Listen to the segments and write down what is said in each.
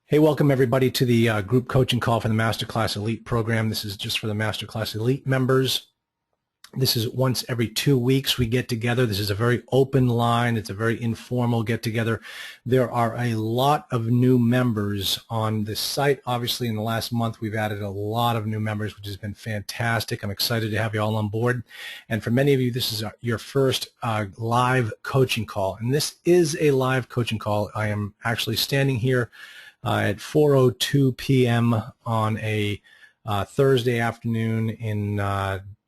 Hey, welcome everybody to the group coaching call for the Masterclass Elite program. This is just for the Masterclass Elite members. This is once every 2 weeks we get together. This is a very open line. It's a very informal get together. There are a lot of new members on this site. Obviously, in the last month, we've added a lot of new members, which has been fantastic. I'm excited to have you all on board. And for many of you, this is your first live coaching call. And this is a live coaching call. I am actually standing here at 4:02 p.m. on a Thursday afternoon in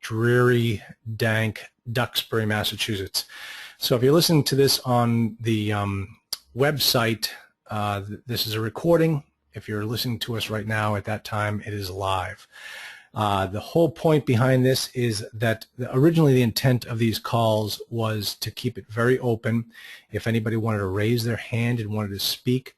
dreary, dank Duxbury, Massachusetts. So if you're listening to this on the website, this is a recording. If you're listening to us right now, at that time, it is live. The whole point behind this is that originally the intent of these calls was to keep it very open. If anybody wanted to raise their hand and wanted to speak,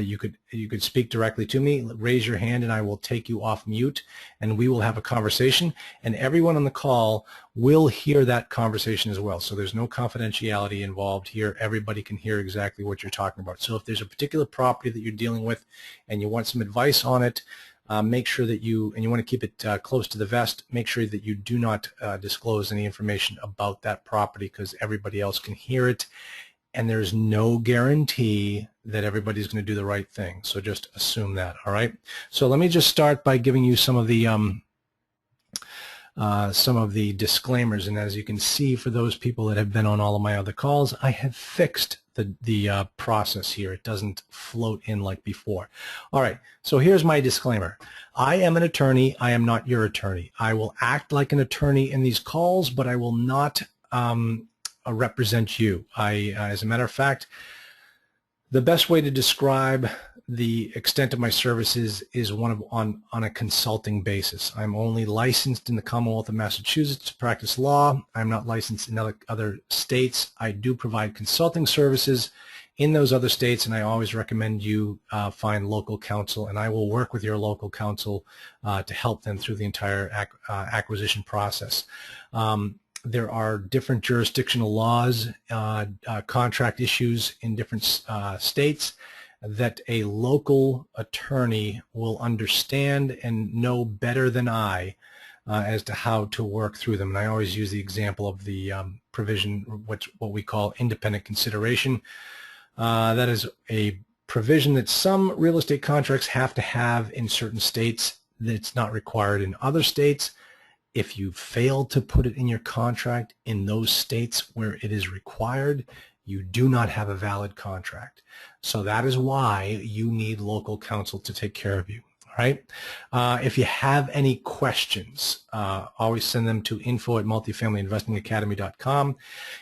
you could speak directly to me, raise your hand, and I will take you off mute, and we will have a conversation, and everyone on the call will hear that conversation as well. So there's no confidentiality involved here. Everybody can hear exactly what you're talking about. So if there's a particular property that you're dealing with and you want some advice on it, make sure that you want to keep it close to the vest, make sure that you do not disclose any information about that property, because everybody else can hear it. And there's no guarantee that everybody's going to do the right thing. So just assume that, all right? So let me just start by giving you some of the disclaimers. And as you can see, for those people that have been on all of my other calls, I have fixed the process here. It doesn't float in like before. All right, so here's my disclaimer. I am an attorney. I am not your attorney. I will act like an attorney in these calls, but I will not represent you. As a matter of fact, the best way to describe the extent of my services is on a consulting basis. I'm only licensed in the Commonwealth of Massachusetts to practice law. I'm not licensed in other states. I do provide consulting services in those other states, and I always recommend you find local counsel, and I will work with your local counsel to help them through the entire acquisition process. There are different jurisdictional laws, contract issues in different states that a local attorney will understand and know better than I as to how to work through them. And I always use the example of the provision, what we call independent consideration. That is a provision that some real estate contracts have to have in certain states that's not required in other states. If you fail to put it in your contract in those states where it is required, you do not have a valid contract. So that is why you need local counsel to take care of you. All right. If you have any questions, always send them to info@multifamilyinvestingacademy.com.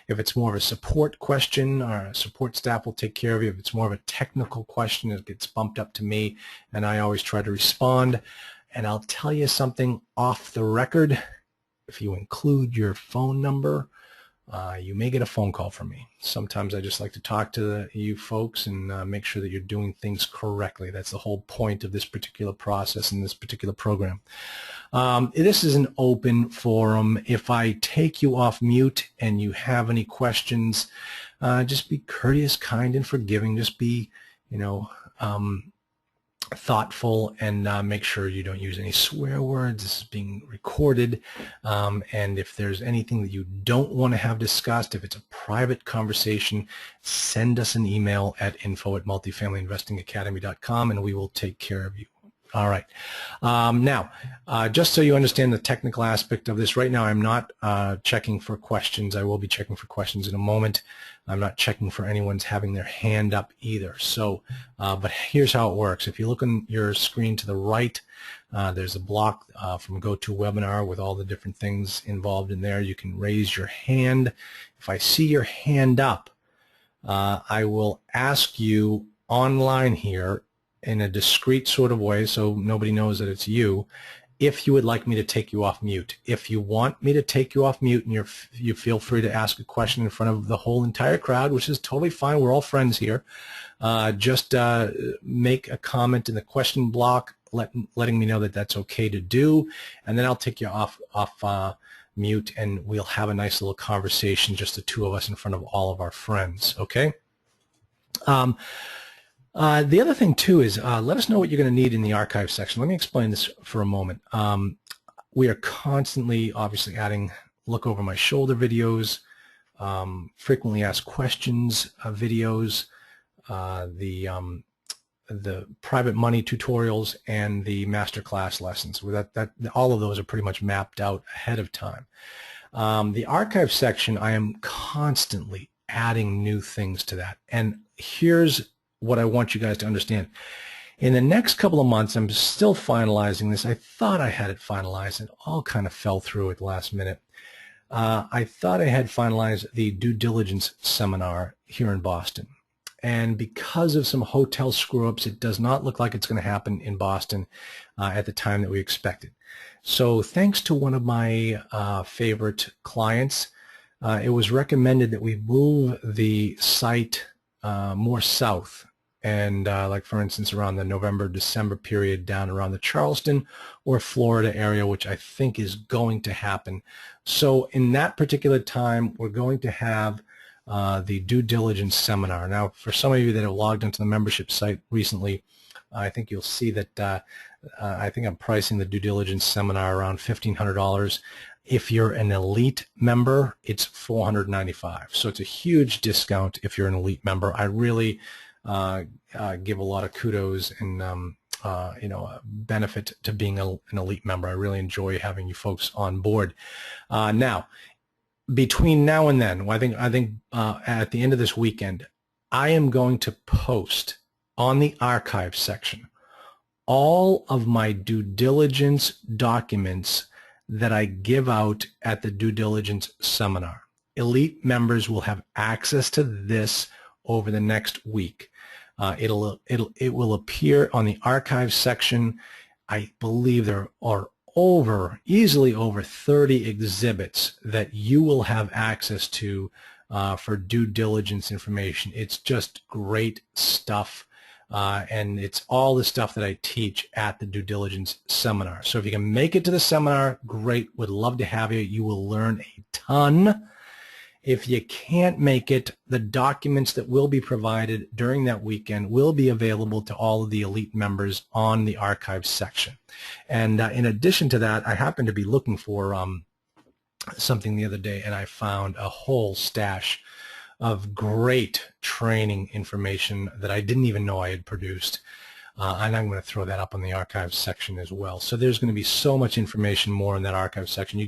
If it's more of a support question, our support staff will take care of you. If it's more of a technical question, it gets bumped up to me, and I always try to respond. And I'll tell you something off the record. If you include your phone number, you may get a phone call from me. Sometimes I just like to talk to you folks and make sure that you're doing things correctly. That's the whole point of this particular process and this particular program. This is an open forum. If I take you off mute and you have any questions, just be courteous, kind, and forgiving. Just be, thoughtful, and make sure you don't use any swear words. This is being recorded, and if there's anything that you don't want to have discussed, if it's a private conversation, send us an email at info@multifamilyinvestingacademy.com, and we will take care of you. All right. Now, just so you understand the technical aspect of this, right now I'm not checking for questions. I will be checking for questions in a moment. I'm not checking for anyone's having their hand up either. So, but here's how it works. If you look on your screen to the right, there's a block from GoToWebinar with all the different things involved in there. You can raise your hand. If I see your hand up, I will ask you online here in a discreet sort of way so nobody knows that it's you, if you would like me to take you off mute. If you want me to take you off mute, and you feel free to ask a question in front of the whole entire crowd, which is totally fine. We're all friends here. Just make a comment in the question block letting me know that that's okay to do, and then I'll take you off mute, and we'll have a nice little conversation, just the two of us in front of all of our friends, okay? The other thing too is let us know what you're going to need in the archive section. Let me explain this for a moment. We are constantly, obviously, adding look over my shoulder videos, frequently asked questions videos, the private money tutorials, and the masterclass lessons. All of those are pretty much mapped out ahead of time. The archive section, I am constantly adding new things to that. And here's what I want you guys to understand. In the next couple of months, I'm still finalizing this. I thought I had it finalized. It all kind of fell through at the last minute. I thought I had finalized the due diligence seminar here in Boston. And because of some hotel screw-ups, it does not look like it's going to happen in Boston at the time that we expected. So thanks to one of my favorite clients, it was recommended that we move the site more south. And like, for instance, around the November-December period down around the Charleston or Florida area, which I think is going to happen. So in that particular time, we're going to have the due diligence seminar. Now, for some of you that have logged into the membership site recently, I think you'll see that I think I'm pricing the due diligence seminar around $1,500. If you're an elite member, it's $495. So it's a huge discount if you're an elite member. I really give a lot of kudos and benefit to being an elite member. I really enjoy having you folks on board. Now, between now and then, I think at the end of this weekend, I am going to post on the archive section all of my due diligence documents that I give out at the due diligence seminar. Elite members will have access to this over the next week. It will appear on the archive section. I believe there are easily over 30 exhibits that you will have access to for due diligence information. It's just great stuff, and it's all the stuff that I teach at the due diligence seminar. So if you can make it to the seminar, great. Would love to have you. You will learn a ton. If you can't make it, the documents that will be provided during that weekend will be available to all of the elite members on the archive section. And in addition to that, I happened to be looking for something the other day, and I found a whole stash of great training information that I didn't even know I had produced. And I'm going to throw that up on the archive section as well. So there's going to be so much information more in that archive section.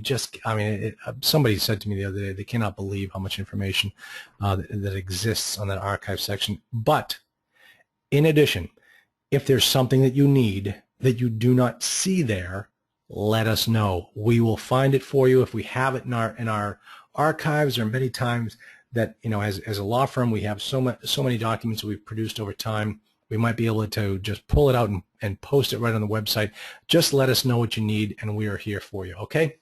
Somebody said to me the other day, they cannot believe how much information that exists on that archive section. But in addition, if there's something that you need that you do not see there, let us know. We will find it for you. If we have it in our archives, or many times that, as a law firm, we have so many documents that we've produced over time. We might be able to just pull it out and post it right on the website. Just let us know what you need, and we are here for you, okay?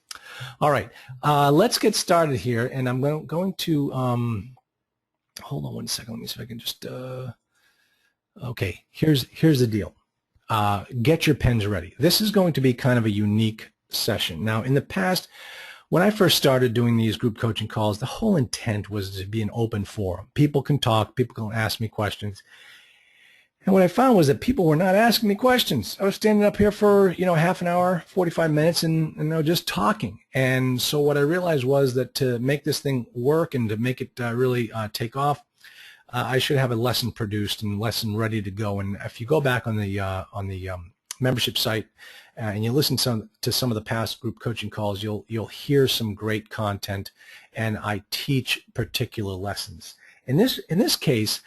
All right, let's get started here, and I'm going to, hold on one second. Let me see if I can just, okay, here's the deal. Get your pens ready. This is going to be kind of a unique session. Now, in the past, when I first started doing these group coaching calls, the whole intent was to be an open forum. People can talk, people can ask me questions. And what I found was that people were not asking me questions. I was standing up here for, half an hour, 45 minutes, and just talking. And so what I realized was that to make this thing work and to make it really take off, I should have a lesson produced and lesson ready to go. And if you go back on the membership site and you listen to some of the past group coaching calls, you'll hear some great content, and I teach particular lessons. In this case,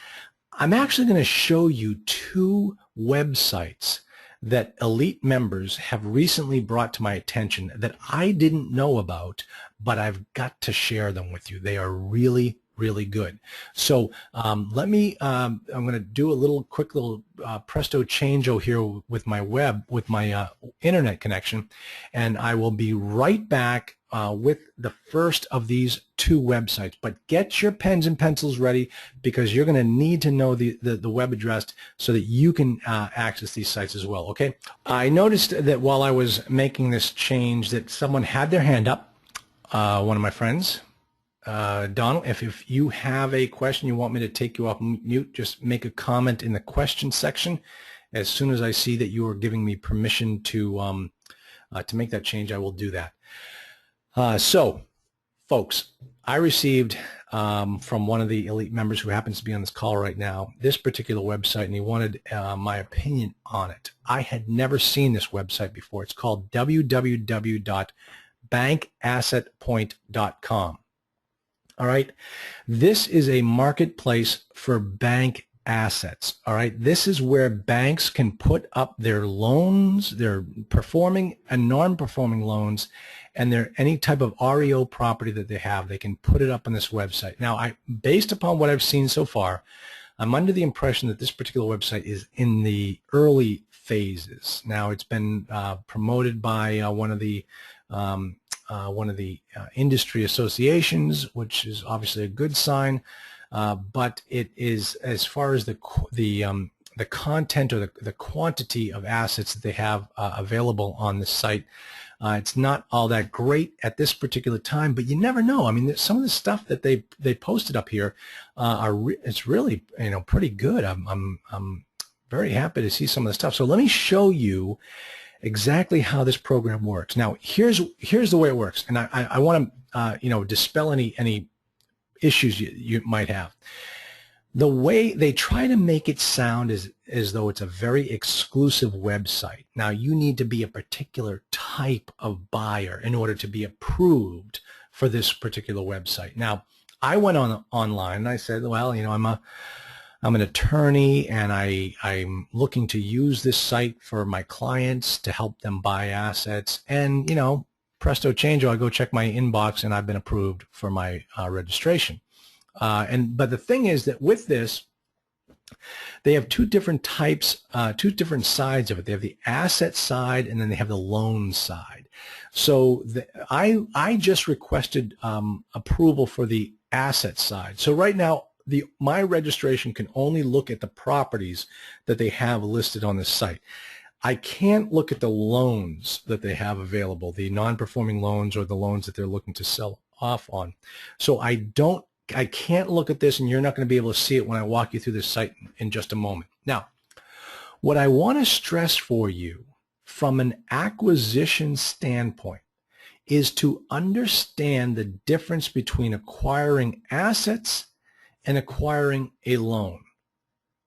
I'm actually going to show you two websites that elite members have recently brought to my attention that I didn't know about, but I've got to share them with you. They are really, really good. So I'm going to do a quick little presto changeo here with my internet connection, and I will be right back with the first of these two websites. But get your pens and pencils ready, because you're going to need to know the web address so that you can access these sites as well, okay? I noticed that while I was making this change that someone had their hand up, one of my friends. Donald, if you have a question you want me to take you off mute, just make a comment in the question section. As soon as I see that you are giving me permission to make that change, I will do that. So, folks, I received from one of the elite members who happens to be on this call right now this particular website, and he wanted my opinion on it. I had never seen this website before. It's called www.bankassetpoint.com. All right. This is a marketplace for bank assets. All right. This is where banks can put up their loans, their performing and non-performing loans, and their any type of REO property that they have. They can put it up on this website. Now, based upon what I've seen so far, I'm under the impression that this particular website is in the early phases. Now, it's been promoted by one of the industry associations, which is obviously a good sign, but it is, as far as the content or the quantity of assets that they have available on the site, it's not all that great at this particular time. But you never know. I mean, some of the stuff that they posted up here it's really pretty good. I'm very happy to see some of the stuff. So let me show you exactly how this program works. Now, here's the way it works, and I want to dispel any issues you might have. The way they try to make it sound is as though it's a very exclusive website. Now, you need to be a particular type of buyer in order to be approved for this particular website. Now, I went online and I said, well, I'm an attorney, and I'm looking to use this site for my clients to help them buy assets. And, presto chango, I go check my inbox, and I've been approved for my registration. But the thing is that with this, they have two different types, two different sides of it. They have the asset side, and then they have the loan side. So I just requested approval for the asset side. So right now, my registration can only look at the properties that they have listed on the site. I can't look at the loans that they have available, the non-performing loans or the loans that they're looking to sell off on. So I can't look at this, and you're not going to be able to see it when I walk you through this site in just a moment. Now, what I want to stress for you from an acquisition standpoint is to understand the difference between acquiring assets and acquiring a loan.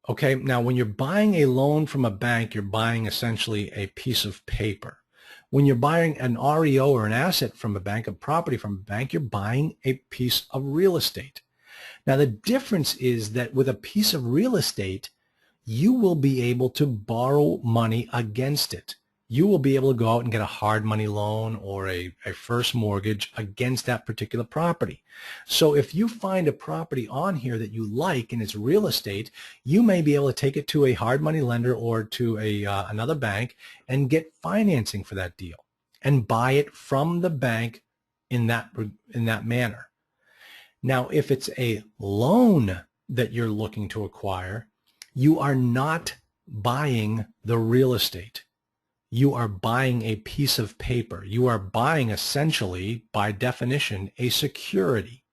Okay, now when you're buying a loan from a bank, you're buying essentially a piece of paper. When you're buying an REO or an asset from a bank, a property from a bank, you're buying a piece of real estate. Now the difference is that with a piece of real estate, you will be able to borrow money against it. You will be able to go out and get a hard money loan or a first mortgage against that particular property. So if you find a property on here that you like and it's real estate, you may be able to take it to a hard money lender or to another bank and get financing for that deal and buy it from the bank in that manner. Now, if it's a loan that you're looking to acquire, you are not buying the real estate. You are buying a piece of paper. You are buying, essentially, by definition, a security.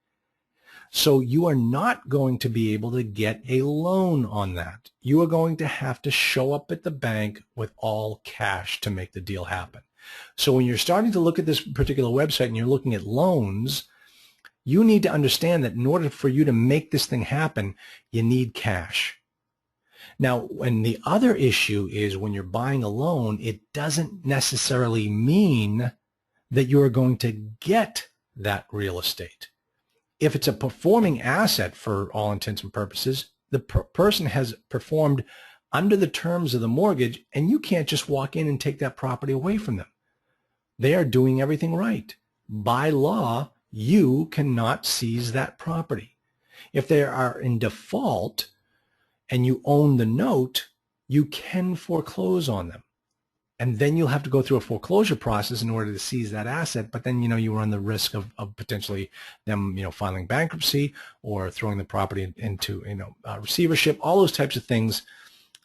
So you are not going to be able to get a loan on that. You are going to have to show up at the bank with all cash to make the deal happen. So when you're starting to look at this particular website and you're looking at loans, you need to understand that in order for you to make this thing happen, you need cash. Now, and the other issue is when you're buying a loan, it doesn't necessarily mean that you are going to get that real estate. If it's a performing asset for all intents and purposes, the person has performed under the terms of the mortgage, and you can't just walk in and take that property away from them. They are doing everything right. By law, you cannot seize that property. If they are in default and you own the note, you can foreclose on them. And then you'll have to go through a foreclosure process in order to seize that asset. But then, you run the risk of potentially them, filing bankruptcy or throwing the property into, receivership, all those types of things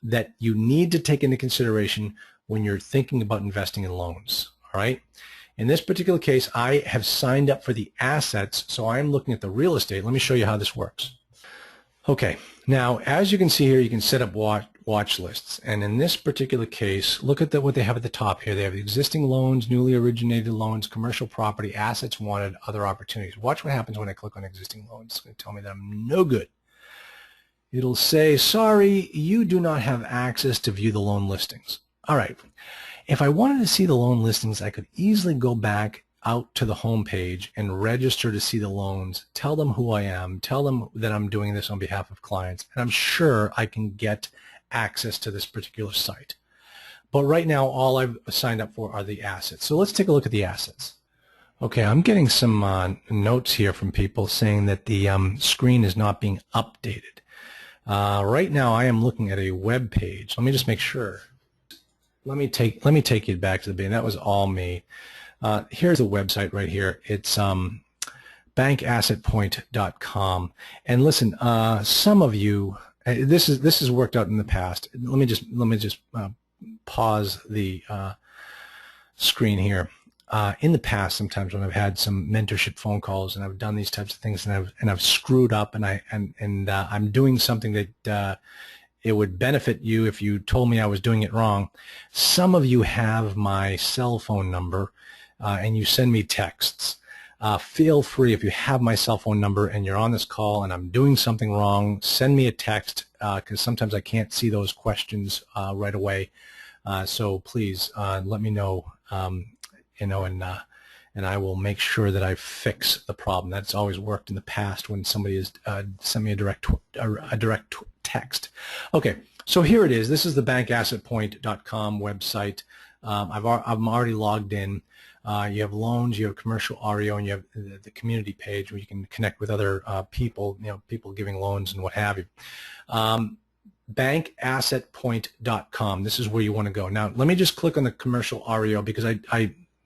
that you need to take into consideration when you're thinking about investing in loans. All right. In this particular case, I have signed up for the assets, so I'm looking at the real estate. Let me show you how this works. Okay, now as you can see here, you can set up watch lists. And in this particular case, look at what they have at the top here. They have existing loans, newly originated loans, commercial property, assets wanted, other opportunities. Watch what happens when I click on existing loans. It's going to tell me that I'm no good. It'll say, sorry, you do not have access to view the loan listings. All right. If I wanted to see the loan listings, I could easily go back out to the home page and register to see the loans, tell them who I am, tell them that I'm doing this on behalf of clients, and I'm sure I can get access to this particular site. But right now, all I've signed up for are the assets. So let's take a look at the assets. Okay, I'm getting some notes here from people saying that the screen is not being updated. Right now, I am looking at a web page. Let me just make sure. Let me take you back to the beginning. That was all me. Here's the website right here. It's bankassetpoint.com. And listen, some of you, this has worked out in the past. Let me just pause the screen here. In the past, sometimes when I've had some mentorship phone calls and I've done these types of things and I've screwed up and I'm doing something that it would benefit you if you told me I was doing it wrong. Some of you have my cell phone number and you send me texts. Feel free, if you have my cell phone number and you're on this call and I'm doing something wrong, send me a text because sometimes I can't see those questions right away. So please let me know. And I will make sure that I fix the problem. That's always worked in the past when somebody has sent me a direct text. Okay, so here it is. This is the bankassetpoint.com website. I'm already logged in. You have loans, you have commercial REO, and you have the community page where you can connect with other people, people giving loans and what have you. Bankassetpoint.com. This is where you want to go. Now, let me just click on the commercial REO because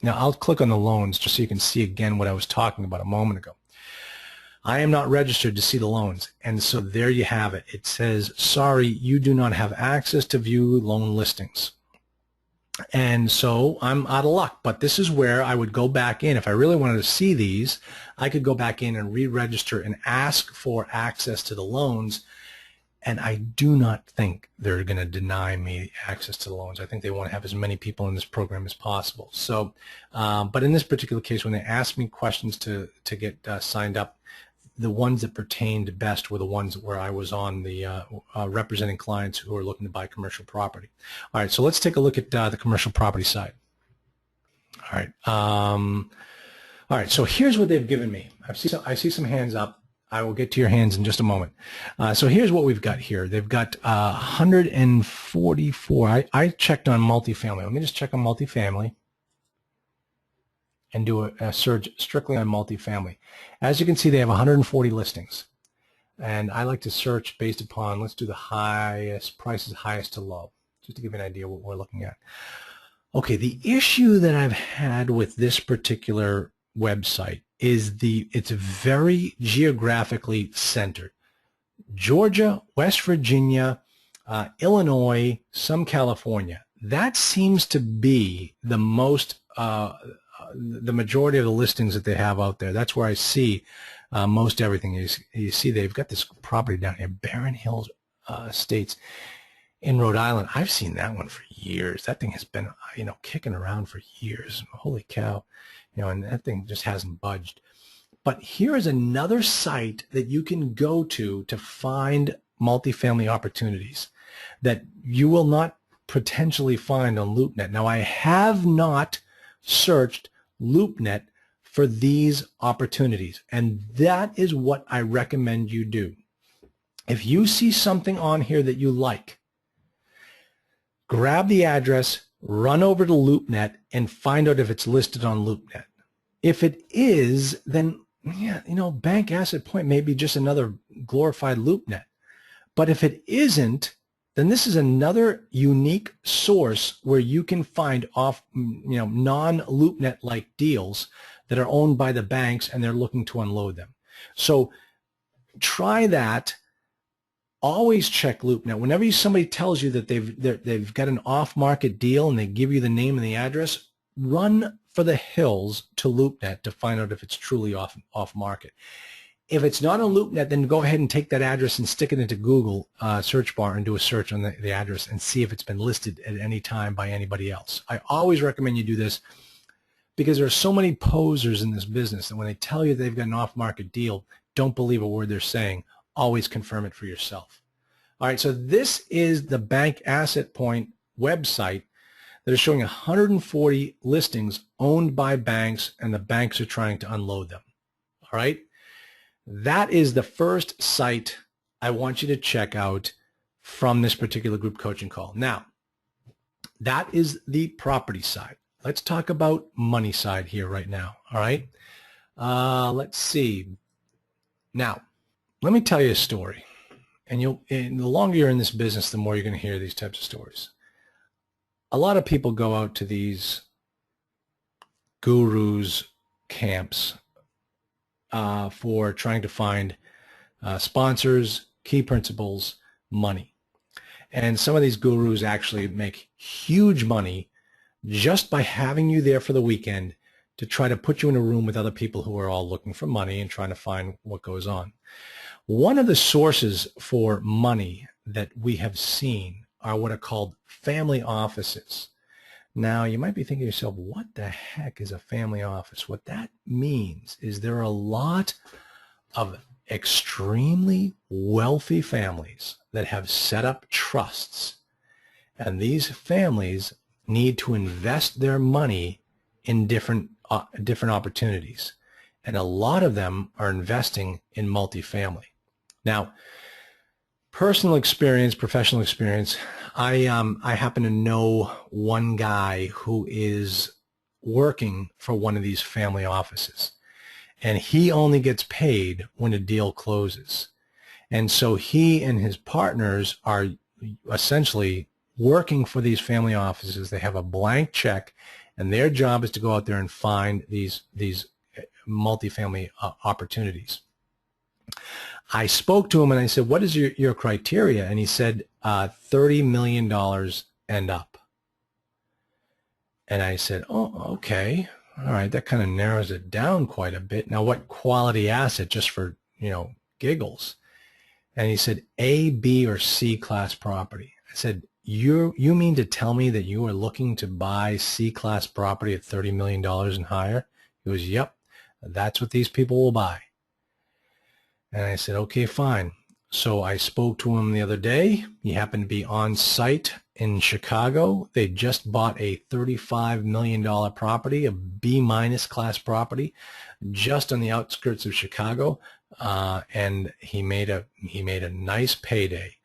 now I'll click on the loans just so you can see again what I was talking about a moment ago. I am not registered to see the loans, and so there you have it. It says, sorry, you do not have access to view loan listings. And so I'm out of luck, but this is where I would go back in. If I really wanted to see these, I could go back in and re-register and ask for access to the loans. And I do not think they're going to deny me access to the loans. I think they want to have as many people in this program as possible. So, but in this particular case, when they asked me questions to get signed up, the ones that pertained best were the ones where I was on the representing clients who are looking to buy commercial property. All right, so let's take a look at the commercial property side. All right. All right, so here's what they've given me. I see some hands up. I will get to your hands in just a moment. So here's what we've got here. They've got 144. I checked on multifamily. Let me just check on multifamily and do a search strictly on multifamily. As you can see, they have 140 listings. And I like to search based upon, let's do the highest, prices highest to low, just to give you an idea what we're looking at. Okay, the issue that I've had with this particular website is it's very geographically centered. Georgia, West Virginia, Illinois, some California. That seems to be the most, the majority of the listings that they have out there. That's where I see most everything. You see they've got this property down here, Barron Hills Estates in Rhode Island. I've seen that one for years. That thing has been, kicking around for years. Holy cow. And that thing just hasn't budged. But here is another site that you can go to find multifamily opportunities that you will not potentially find on LoopNet. Now, I have not searched LoopNet for these opportunities, and that is what I recommend you do. If you see something on here that you like, grab the address, run over to LoopNet, and find out if it's listed on LoopNet. If it is, then, Bank Asset Point may be just another glorified LoopNet. But if it isn't, then this is another unique source where you can find non-LoopNet-like deals that are owned by the banks and they're looking to unload them. So try that. Always check LoopNet. Whenever somebody tells you that they've got an off-market deal and they give you the name and the address, run for the hills to LoopNet to find out if it's truly off market. If it's not on LoopNet, then go ahead and take that address and stick it into Google search bar and do a search on the address and see if it's been listed at any time by anybody else. I always recommend you do this because there are so many posers in this business that when they tell you they've got an off-market deal, don't believe a word they're saying. Always confirm it for yourself. All right, so this is the bank Assetpoint website that is showing 140 listings owned by banks, and the banks are trying to unload them. All right, that is the first site I want you to check out from this particular group coaching call. Now, that is the property side. Let's talk about money side here right now. All right, let's see. Now, let me tell you a story. And the longer you're in this business, the more you're going to hear these types of stories. A lot of people go out to these gurus camps for trying to find sponsors, key principals, money. And some of these gurus actually make huge money just by having you there for the weekend to try to put you in a room with other people who are all looking for money and trying to find what goes on. One of the sources for money that we have seen are what are called family offices. Now, you might be thinking to yourself, what the heck is a family office? What that means is there are a lot of extremely wealthy families that have set up trusts, and these families need to invest their money in different opportunities, and a lot of them are investing in multifamily. Now, personal experience, professional experience, I happen to know one guy who is working for one of these family offices, and he only gets paid when a deal closes. And so he and his partners are essentially working for these family offices. They have a blank check, and their job is to go out there and find these multifamily opportunities. I spoke to him and I said, what is your criteria? And he said, $30 million and up. And I said, oh, okay. All right. That kind of narrows it down quite a bit. Now, what quality asset, just for, giggles? And he said, A, B, or C class property. I said, you mean to tell me that you are looking to buy C class property at $30 million and higher? He goes, yep, that's what these people will buy. And I said, okay, fine. So I spoke to him the other day. He happened to be on site in Chicago. They just bought a $35 million property, a B- class property, just on the outskirts of Chicago, and he made a nice payday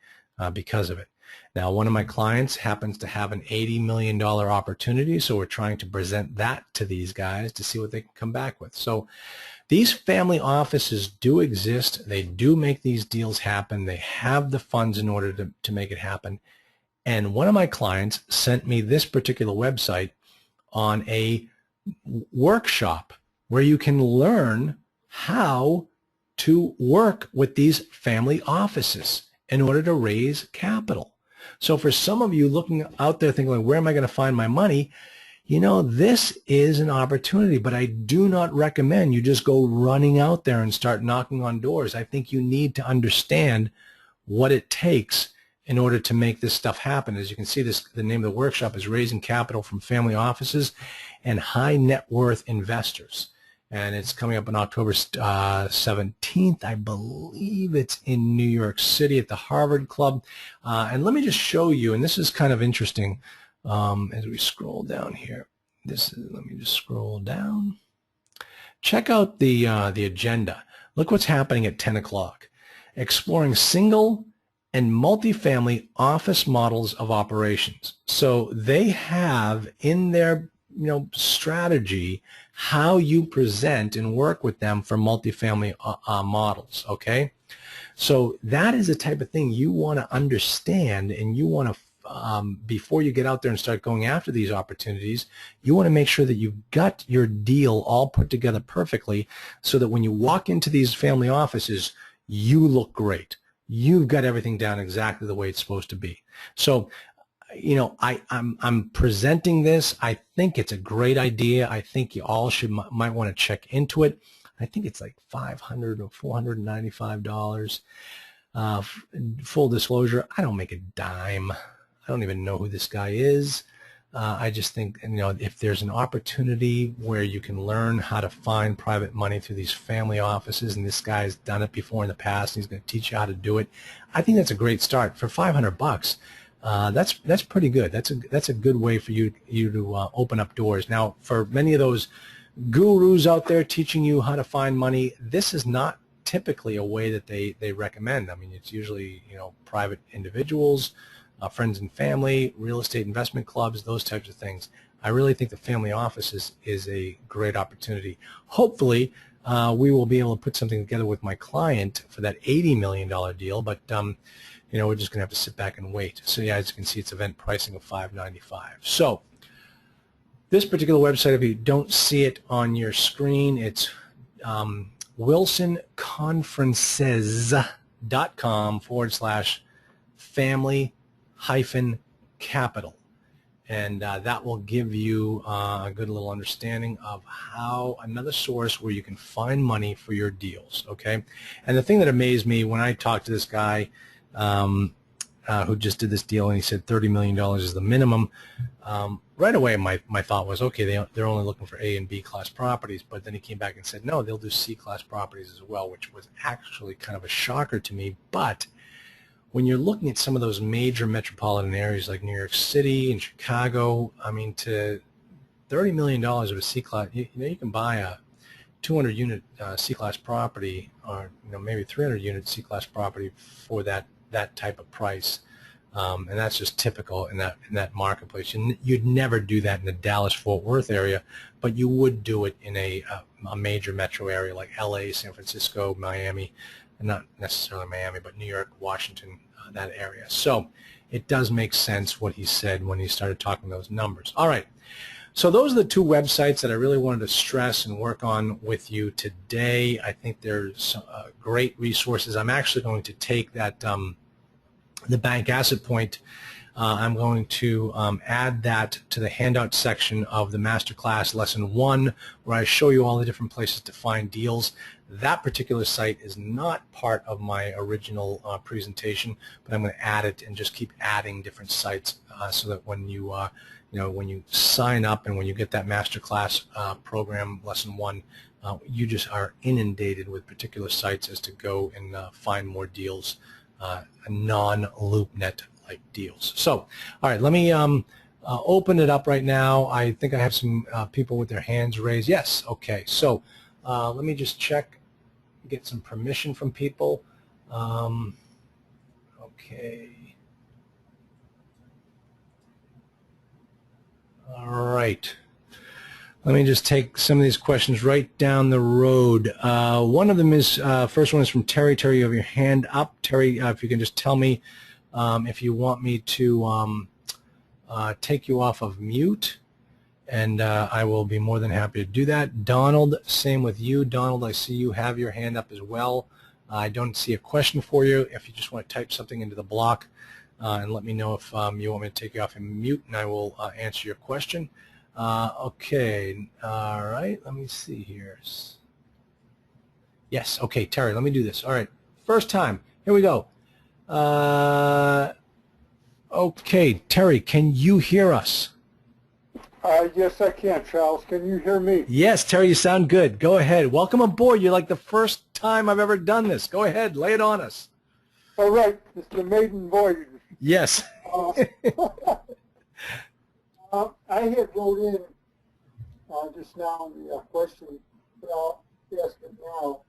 because of it. Now, one of my clients happens to have an $80 million opportunity, so we're trying to present that to these guys to see what they can come back with. So these family offices do exist. They do make these deals happen. They have the funds in order to make it happen. And one of my clients sent me this particular website on a workshop where you can learn how to work with these family offices in order to raise capital. So for some of you looking out there thinking, where am I going to find my money? This is an opportunity, but I do not recommend you just go running out there and start knocking on doors. I think you need to understand what it takes in order to make this stuff happen. As you can see, the name of the workshop is Raising Capital from Family Offices and High Net Worth Investors. And it's coming up on October 17th. I believe it's in New York City at the Harvard Club. And let me just show you, and this is kind of interesting as we scroll down here. Let me just scroll down. Check out the agenda. Look what's happening at 10 o'clock. Exploring single and multifamily office models of operations. So they have in their strategy how you present and work with them for multifamily models, okay? So that is the type of thing you want to understand, and you want to, before you get out there and start going after these opportunities, you want to make sure that you've got your deal all put together perfectly so that when you walk into these family offices, you look great. You've got everything down exactly the way it's supposed to be. So you know, I'm presenting this. I think it's a great idea. I think you all might want to check into it. I think it's like $500 or $495. Full disclosure, I don't make a dime. I don't even know who this guy is. I just think, you know, if there's an opportunity where you can learn how to find private money through these family offices, and this guy's done it before in the past, and he's going to teach you how to do it, I think that's a great start. For $500, that's pretty good. That's a good way for you to open up doors. Now, for many of those gurus out there teaching you how to find money, this is not typically a way that they recommend. I mean, it's usually, you know, private individuals, friends and family, real estate investment clubs, those types of things. I really think the family office is a great opportunity. Hopefully, we will be able to put something together with my client for that $80 million deal, but you know, we're just going to have to sit back and wait. So yeah, as you can see, it's event pricing of $595. So this particular website, if you don't see it on your screen, it's wilsonconferences.com/family-capital. And that will give you a good little understanding of how another source where you can find money for your deals, okay? And the thing that amazed me when I talked to this guy who just did this deal, and he said $30 million is the minimum, right away my thought was, okay, they're only looking for A and B class properties, but then he came back and said, no, they'll do C class properties as well, which was actually kind of a shocker to me. But when you're looking at some of those major metropolitan areas like New York City and Chicago, I mean, to $30 million of a C-class, you know, you can buy a 200-unit C-class property, or, you know, maybe 300-unit C-class property for that type of price, and that's just typical in that marketplace. You'd never do that in the Dallas-Fort Worth area, but you would do it in a major metro area like LA, San Francisco, Miami. Not necessarily Miami, but New York, Washington, that area. So it does make sense what he said when he started talking those numbers. All right. So those are the two websites that I really wanted to stress and work on with you today. I think there's great resources. I'm actually going to take that the bank Assetpoint. I'm going to add that to the handout section of the masterclass lesson 1, where I show you all the different places to find deals. That particular site is not part of my original presentation, but I'm going to add it and just keep adding different sites so that when you when you sign up and when you get that masterclass program lesson 1, you just are inundated with particular sites as to go and find more deals, non-LoopNet like deals. So, all right, let me open it up right now. I think I have some people with their hands raised. Yes, okay. So let me just check, get some permission from people. Okay. All right. Let me just take some of these questions right down the road. One of them is, first one is from Terry. Terry, you have your hand up. Terry, if you can just tell me if you want me to take you off of mute, and I will be more than happy to do that. Donald, same with you. Donald, I see you have your hand up as well. I don't see a question for you. If you just want to type something into the block and let me know if you want me to take you off of mute, and I will answer your question. Okay, all right, let me see here. Yes, okay, Terry, let me do this. All right, first time, here we go. Okay, Terry, can you hear us? Yes, I can, Charles. Can you hear me? Yes, Terry, you sound good. Go ahead. Welcome aboard. You're like the first time I've ever done this. Go ahead, lay it on us. All right, it's the maiden voyage. Yes. I had wrote in just now the question, but I'll ask it now.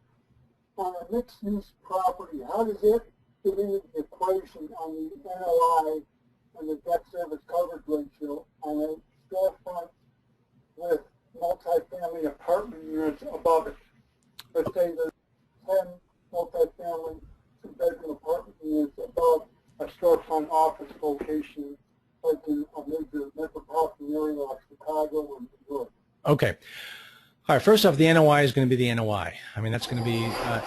On a mixed-use property, how does it fit into the equation on the NOI and the debt service coverage ratio on a storefront with multifamily apartment units above it? Let's say there's 10 multifamily two-bedroom apartment units above a storefront office location, like in a major metropolitan area like Chicago and New York. Okay. All right, first off, the NOI is going to be the NOI. I mean, that's going to be unique. I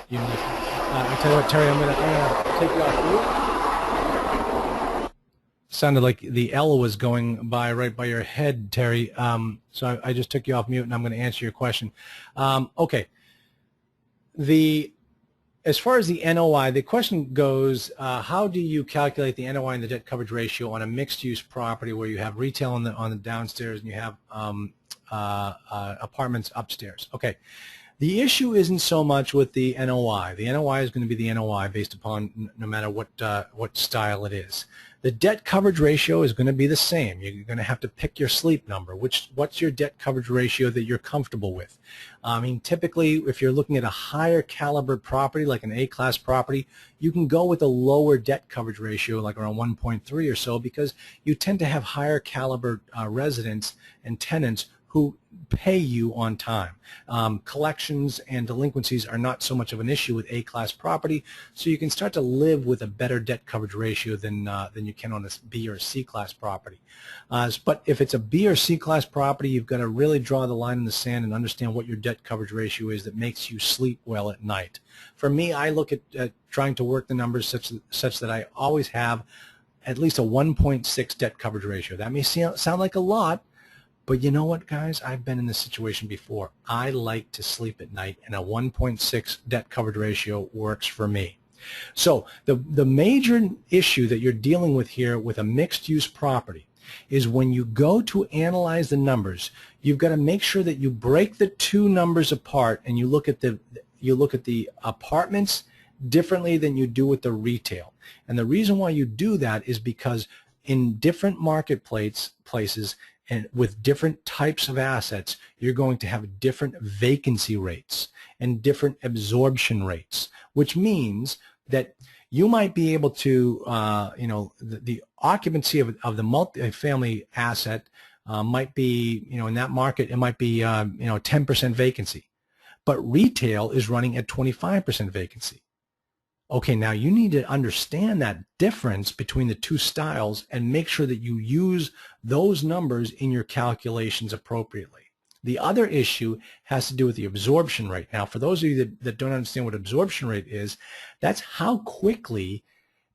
tell you what, Terry, I'm going to take you off mute. Sounded like the L was going by right by your head, Terry. So I just took you off mute, and I'm going to answer your question. Okay. As far as the NOI, the question goes, how do you calculate the NOI and the debt coverage ratio on a mixed-use property where you have retail on the downstairs and you have apartments upstairs? Okay. The issue isn't so much with the NOI. The NOI is going to be the NOI based upon no matter what style it is. The debt coverage ratio is going to be the same. You're going to have to pick your sleep number. What's your debt coverage ratio that you're comfortable with? I mean, typically, if you're looking at a higher caliber property, like an A-class property, you can go with a lower debt coverage ratio, like around 1.3 or so, because you tend to have higher caliber residents and tenants who pay you on time. Collections and delinquencies are not so much of an issue with A-class property, so you can start to live with a better debt coverage ratio than you can on a B or C-class property. But if it's a B or C-class property, you've got to really draw the line in the sand and understand what your debt coverage ratio is that makes you sleep well at night. For me, I look at trying to work the numbers such that I always have at least a 1.6 debt coverage ratio. That may sound like a lot, but you know what, guys? I've been in this situation before. I like to sleep at night, and a 1.6 debt coverage ratio works for me. So the major issue that you're dealing with here with a mixed-use property is when you go to analyze the numbers, you've got to make sure that you break the two numbers apart and you look at the apartments differently than you do with the retail. And the reason why you do that is because in different marketplaces and with different types of assets, you're going to have different vacancy rates and different absorption rates, which means that you might be able to, the occupancy of the multifamily asset might be, in that market, it might be, 10% vacancy, but retail is running at 25% vacancy. Okay, now you need to understand that difference between the two styles and make sure that you use those numbers in your calculations appropriately. The other issue has to do with the absorption rate. Now, for those of you that don't understand what absorption rate is, that's how quickly,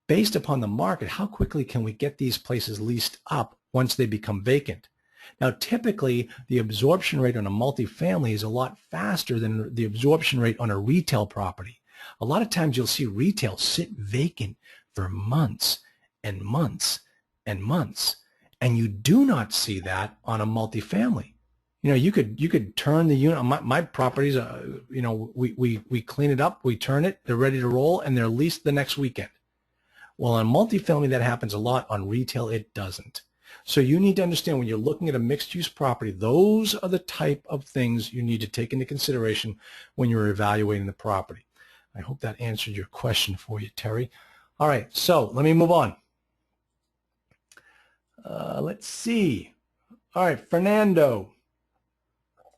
based upon the market, how quickly can we get these places leased up once they become vacant? Now, typically, the absorption rate on a multifamily is a lot faster than the absorption rate on a retail property. A lot of times you'll see retail sit vacant for months and months and months, and you do not see that on a multifamily. You could turn the unit. My properties, we clean it up, we turn it, they're ready to roll, and they're leased the next weekend. Well, on multifamily that happens a lot. On retail it doesn't. So you need to understand when you're looking at a mixed-use property, those are the type of things you need to take into consideration when you're evaluating the property. I hope that answered your question for you, Terry. All right, so let me move on. Let's see. All right, Fernando.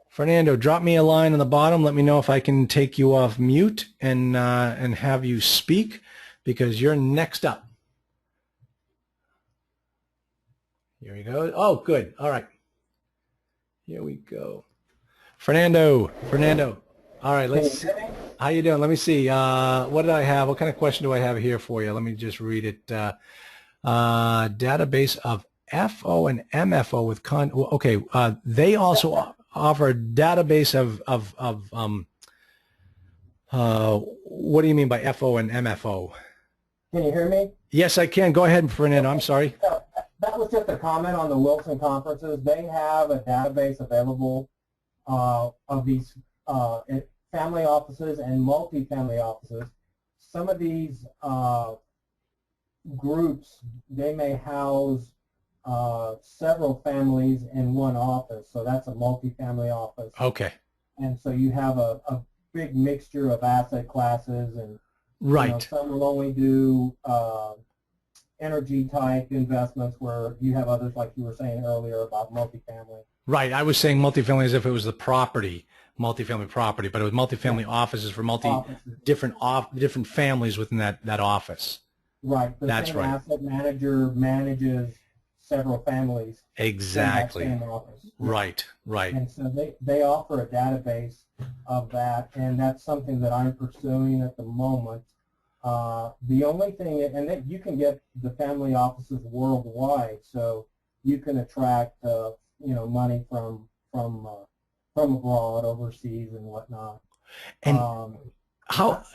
Fernando, drop me a line on the bottom. Let me know if I can take you off mute and have you speak, because you're next up. Here we go. Oh, good. All right. Here we go. Fernando. All right, let's see. How you doing? Let me see. What did I have? What kind of question do I have here for you? Let me just read it. Database of FO and MFO with okay. They also offer a database of what do you mean by FO and MFO? Can you hear me? Yes, I can. Go ahead, Fernando. I'm sorry. That was just a comment on the Wilson conferences. They have a database available of these family offices and multifamily offices. Some of these groups, they may house several families in one office, so that's a multifamily office. Okay. And so you have a big mixture of asset classes, and right. Some will only do energy type investments, where you have others, like you were saying earlier about multifamily. Right. I was saying multifamily as if it was the property, multifamily property, but it was multifamily offices for different families within that office. Right. That's right. Asset manager manages several families. Exactly. In that same office. Right. Right. And so they offer a database of that, and that's something that I'm pursuing at the moment. The only thing, and that you can get the family offices worldwide, so you can attract, money from abroad, overseas, and whatnot. And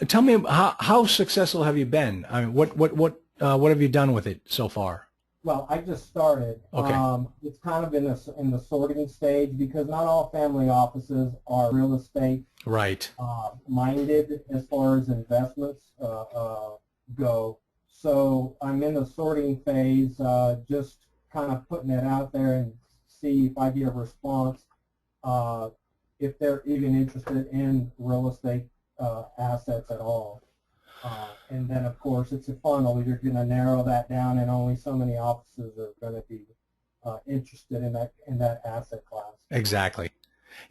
tell me how successful have you been? I mean, what have you done with it so far? Well, I just started. Okay. It's kind of in the sorting stage because not all family offices are real estate Right. minded as far as investments go. So I'm in the sorting phase, just kind of putting it out there and see if I get a response, if they're even interested in real estate assets at all. And then, of course, it's a funnel. You're going to narrow that down, and only so many offices are going to be interested in that asset class. Exactly.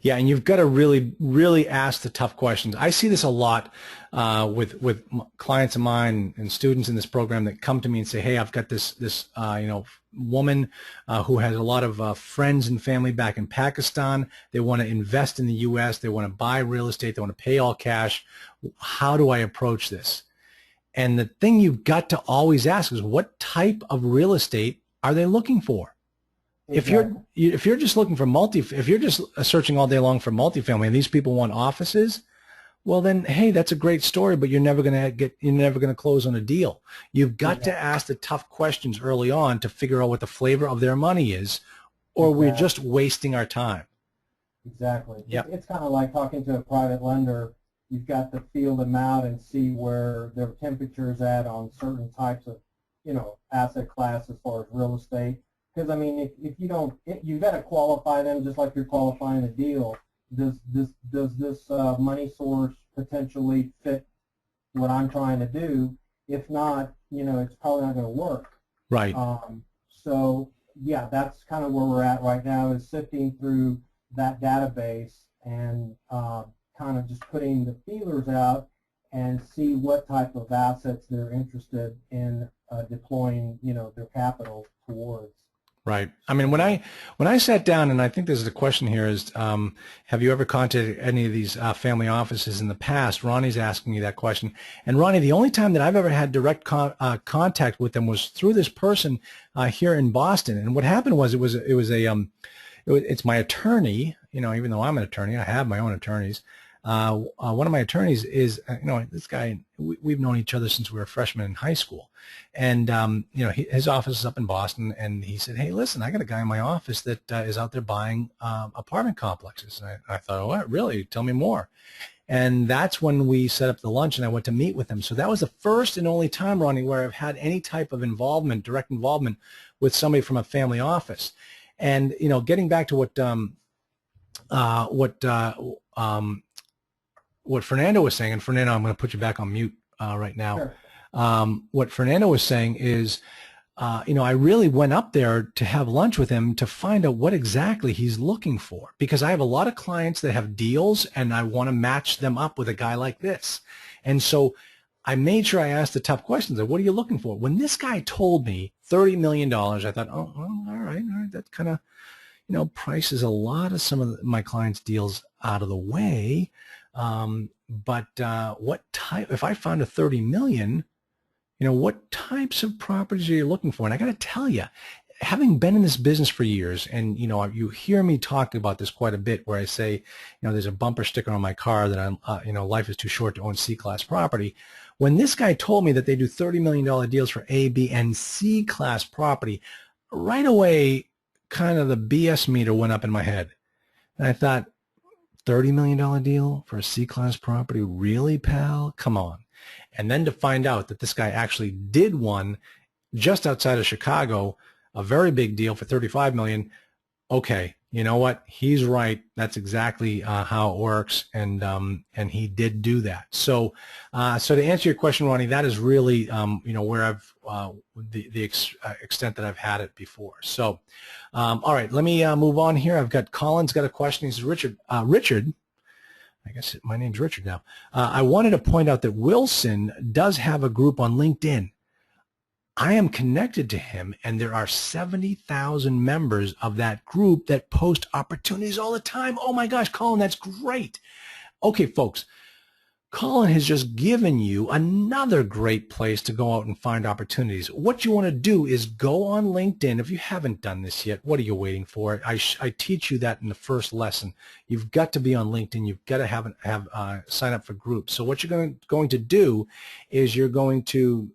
Yeah, and you've got to really ask the tough questions. I see this a lot with clients of mine and students in this program that come to me and say, "Hey, I've got this woman who has a lot of friends and family back in Pakistan. They want to invest in the U.S. They want to buy real estate. They want to pay all cash. How do I approach this?" And the thing you've got to always ask is, what type of real estate are they looking for? Exactly. If you're just looking for if you're just searching all day long for multifamily and these people want offices, well then, hey, that's a great story, but you're never going to close on a deal. You've got to ask the tough questions early on to figure out what the flavor of their money is, or we're just wasting our time. Exactly. Yeah. It's kind of like talking to a private lender. You've got to feel them out and see where their temperature's at on certain types of, asset class as far as real estate. Because, I mean, if you don't, you've got to qualify them just like you're qualifying a deal. Does this money source potentially fit what I'm trying to do? If not, it's probably not going to work. Right. So, yeah, that's kind of where we're at right now, is sifting through that database and kind of just putting the feelers out and see what type of assets they're interested in deploying, their capital towards. Right. I mean, when I sat down, and I think there's a question here is, have you ever contacted any of these family offices in the past? Ronnie's asking me that question. And Ronnie, the only time that I've ever had direct contact with them was through this person here in Boston. And what happened was it's my attorney. Even though I'm an attorney, I have my own attorneys. One of my attorneys is, this guy, we've known each other since we were freshmen in high school. And, his office is up in Boston, and he said, "Hey, listen, I got a guy in my office that is out there buying apartment complexes." And I thought, "Oh, what? Really? Tell me more." And that's when we set up the lunch, and I went to meet with him. So that was the first and only time, Ronnie, where I've had any type of direct involvement with somebody from a family office. And, getting back to what Fernando was saying, and Fernando, I'm going to put you back on mute right now. Sure. What Fernando was saying is, I really went up there to have lunch with him to find out what exactly he's looking for, because I have a lot of clients that have deals and I want to match them up with a guy like this. And so I made sure I asked the tough questions of, what are you looking for? When this guy told me $30 million, I thought, oh, well, all right, that kind of, prices a lot of some of my clients' deals out of the way. But what type, if I found a 30 million, what types of properties are you looking for? And I got to tell you, having been in this business for years, and, you hear me talk about this quite a bit, where I say, there's a bumper sticker on my car that I'm, life is too short to own C-class property. When this guy told me that they do $30 million deals for A, B, and C-class property, right away, kind of the BS meter went up in my head. And I thought, $30 million deal for a C-class property? Really, pal? Come on. And then to find out that this guy actually did one just outside of Chicago, a very big deal for $35 million. Okay, you know what? He's right. That's exactly how it works, and he did do that. So, so to answer your question, Ronnie, that is really where I've the extent that I've had it before. So, all right, let me move on here. I've got Colin's got a question. He says, Richard, I guess my name's Richard now. I wanted to point out that Wilson does have a group on LinkedIn. I am connected to him, and there are 70,000 members of that group that post opportunities all the time. Oh my gosh, Colin, that's great. Okay, folks, Colin has just given you another great place to go out and find opportunities. What you want to do is go on LinkedIn. If you haven't done this yet, what are you waiting for? I teach you that in the first lesson. You've got to be on LinkedIn. You've got to sign up for groups. So what you're going to do is you're going to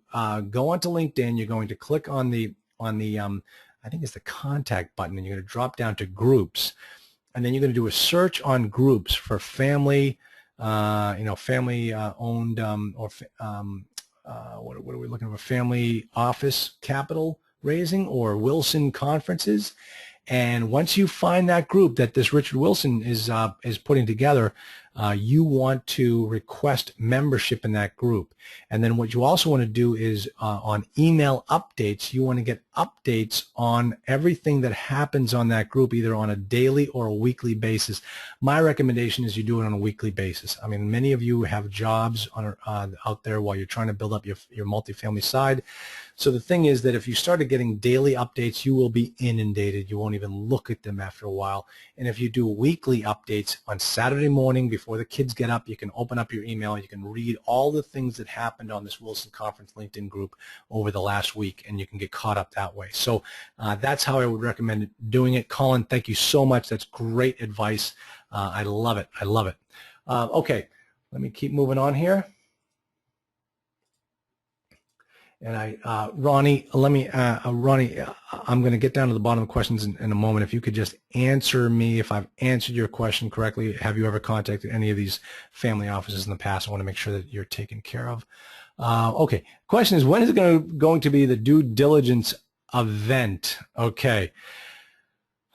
go onto LinkedIn. You're going to click on the I think it's the contact button, and you're going to drop down to groups, and then you're going to do a search on groups for family. Family owned what are we looking for? Family office capital raising or Wilson conferences. And once you find that group that this Richard Wilson is putting together, you want to request membership in that group. And then what you also want to do is on email updates, you want to get updates on everything that happens on that group, either on a daily or a weekly basis. My recommendation is you do it on a weekly basis. I mean, many of you have jobs out there while you're trying to build up your multifamily side. So the thing is that if you started getting daily updates, you will be inundated. You won't even look at them after a while. And if you do weekly updates on Saturday morning before the kids get up, you can open up your email. You can read all the things that happened on this Wilson Conference LinkedIn group over the last week, and you can get caught up that way. So that's how I would recommend doing it. Colin, thank you so much. That's great advice. I love it. I love it. Okay, let me keep moving on here. And Ronnie, Ronnie, I'm going to get down to the bottom of the questions in a moment. If you could just answer me, if I've answered your question correctly, have you ever contacted any of these family offices in the past? I want to make sure that you're taken care of. Okay, question is, when is it going to be the due diligence event? Okay.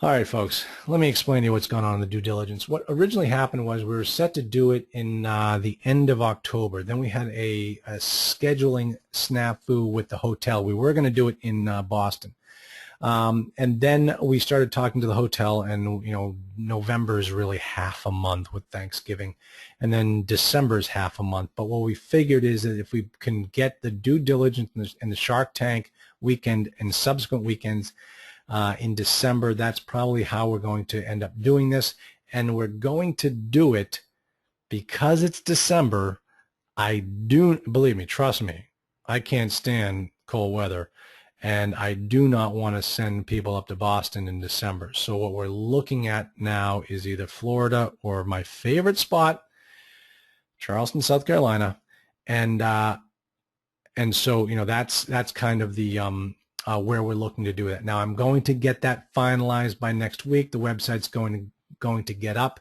All right, folks, let me explain to you what's going on in the due diligence. What originally happened was we were set to do it in the end of October. Then we had a scheduling snafu with the hotel. We were going to do it in Boston. And then we started talking to the hotel, and, you know, November is really half a month with Thanksgiving, and then December is half a month. But what we figured is that if we can get the due diligence and the Shark Tank weekend and subsequent weekends in December, that's probably how we're going to end up doing this. And we're going to do it because it's December. Believe me, trust me, I can't stand cold weather, and I do not want to send people up to Boston in December. So what we're looking at now is either Florida or my favorite spot, Charleston, South Carolina. And so, you know, that's kind of the where we're looking to do it. Now, I'm going to get that finalized by next week. The website's going to get up.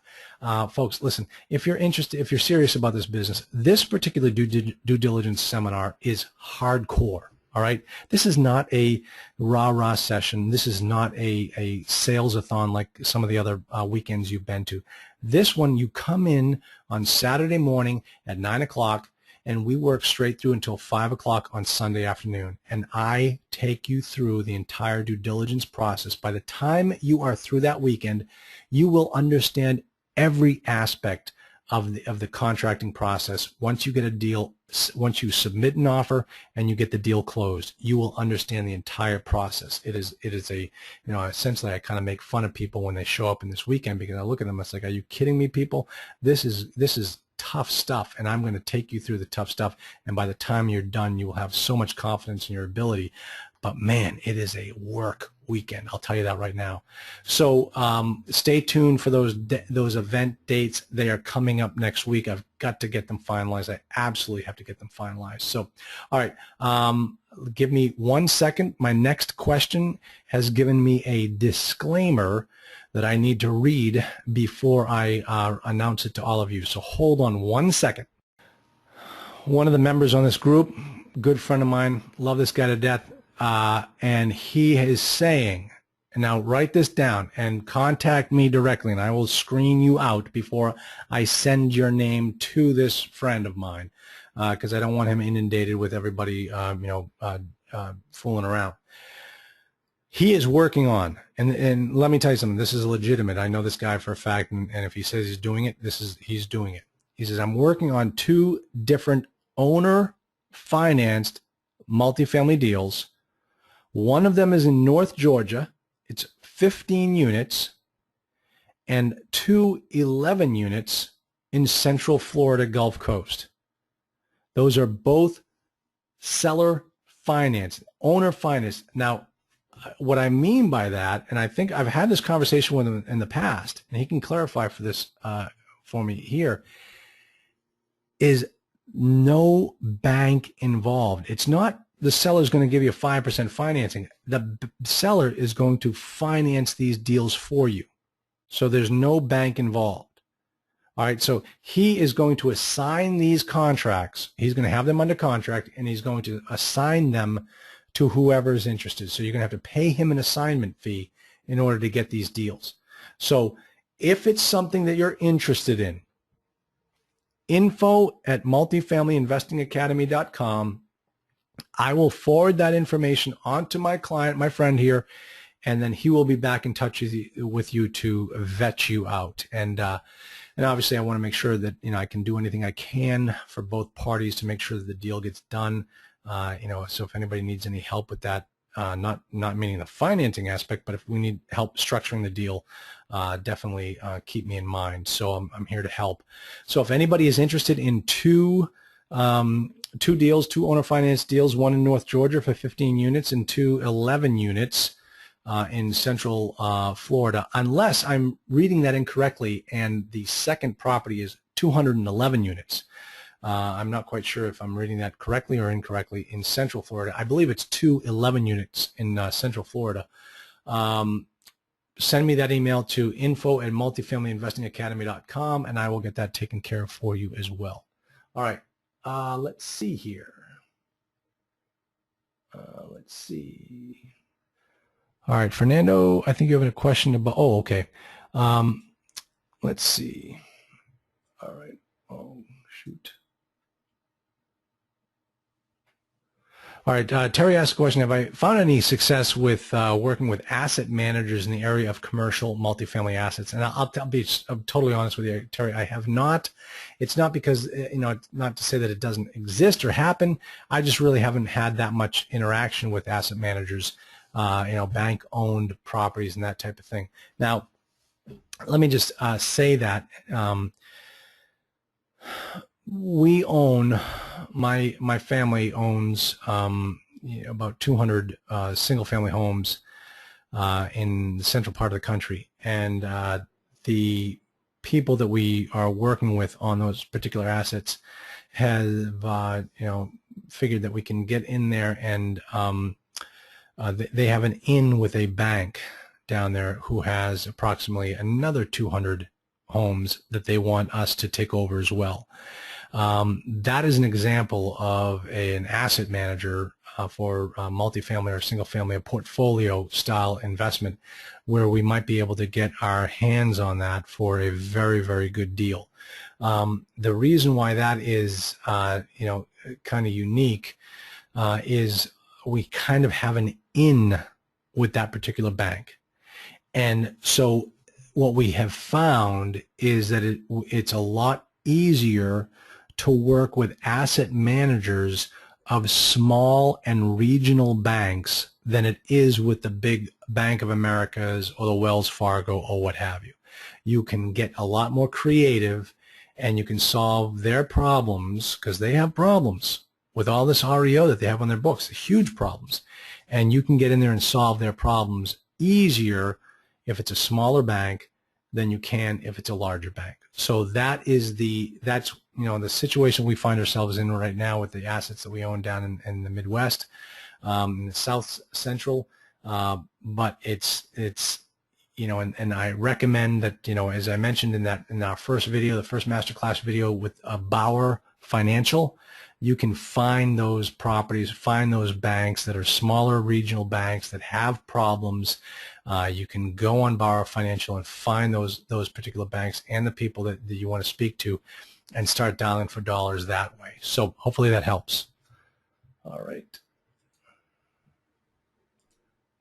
Folks, listen, if you're interested, if you're serious about this business, this particular due diligence seminar is hardcore. All right. This is not a rah-rah session. This is not a sales-a-thon like some of the other weekends you've been to. This one, you come in on Saturday morning at 9 o'clock, and we work straight through until 5 o'clock on Sunday afternoon. And I take you through the entire due diligence process. By the time you are through that weekend, you will understand every aspect of the contracting process. Once you get a deal, once you submit an offer and you get the deal closed, you will understand the entire process. It is a, you know, essentially I kind of make fun of people when they show up in this weekend, because I look at them, it's like, are you kidding me, people? This is tough stuff, and I'm going to take you through the tough stuff, and by the time you're done, you will have so much confidence in your ability. But man, it is a work weekend, I'll tell you that right now. So stay tuned for those event dates. They are coming up next week. I've got to get them finalized. I absolutely have to get them finalized. So, all right, give me 1 second. My next question has given me a disclaimer that I need to read before I announce it to all of you. So hold on 1 second. One of the members on this group, good friend of mine, love this guy to death, and he is saying, and now write this down and contact me directly, and I will screen you out before I send your name to this friend of mine, because I don't want him inundated with everybody fooling around. He is working on, and let me tell you something, this is legitimate. I know this guy for a fact, and if he says he's doing it, he's doing it. He says, I'm working on 2 different owner-financed multifamily deals. One of them is in North Georgia. It's 15 units, and 2 11 units in Central Florida Gulf Coast. Those are both seller finance, owner finance. Now, what I mean by that, and I think I've had this conversation with him in the past, and he can clarify for this for me here, is no bank involved. It's not the seller is going to give you 5% financing. The seller is going to finance these deals for you. So there's no bank involved. All right, so he is going to assign these contracts. He's going to have them under contract, and he's going to assign them to whoever is interested. So you're going to have to pay him an assignment fee in order to get these deals. So if it's something that you're interested in, info@multifamilyinvestingacademy.com. I will forward that information on to my client, my friend here, and then he will be back in touch with you to vet you out. And obviously I want to make sure that, I can do anything I can for both parties to make sure that the deal gets done. So if anybody needs any help with that, not meaning the financing aspect, but if we need help structuring the deal, definitely keep me in mind. So I'm here to help. So if anybody is interested in two deals, two owner finance deals, one in North Georgia for 15 units and 11 units in Central Florida, unless I'm reading that incorrectly and the second property is 211 units. I'm not quite sure if I'm reading that correctly or incorrectly in Central Florida. I believe it's 211 units in Central Florida. Send me that email to info@multifamilyinvestingacademy.com, and I will get that taken care of for you as well. All right, let's see here. Let's see. All right, Fernando, I think you have a question about, oh, okay. Let's see. All right, oh, shoot. All right, Terry asked a question, have I found any success with working with asset managers in the area of commercial multifamily assets? And I'm totally honest with you, Terry, I have not. It's not because, not to say that it doesn't exist or happen. I just really haven't had that much interaction with asset managers, bank-owned properties and that type of thing. Now, let me just say that we own, my family owns about 200 single-family homes in the central part of the country, and the people that we are working with on those particular assets have figured that we can get in there, and they have an in with a bank down there who has approximately another 200 homes that they want us to take over as well. That is an example of an asset manager for multifamily or single family, a portfolio style investment where we might be able to get our hands on that for a very, very good deal. The reason why that is, kind of unique is we kind of have an in with that particular bank. And so what we have found is that it's a lot easier to work with asset managers of small and regional banks than it is with the big Bank of Americas or the Wells Fargo or what have you. You can get a lot more creative and you can solve their problems, because they have problems with all this REO that they have on their books, huge problems. And you can get in there and solve their problems easier if it's a smaller bank than you can if it's a larger bank. So that's the situation we find ourselves in right now with the assets that we own down in the Midwest, in the South Central. But it's and I recommend that, as I mentioned in our first video, the first masterclass video with Bauer Financial, you can find those properties, find those banks that are smaller regional banks that have problems. You can go on Bauer Financial and find those particular banks and the people that you want to speak to and start dialing for dollars that way. So hopefully that helps. All right.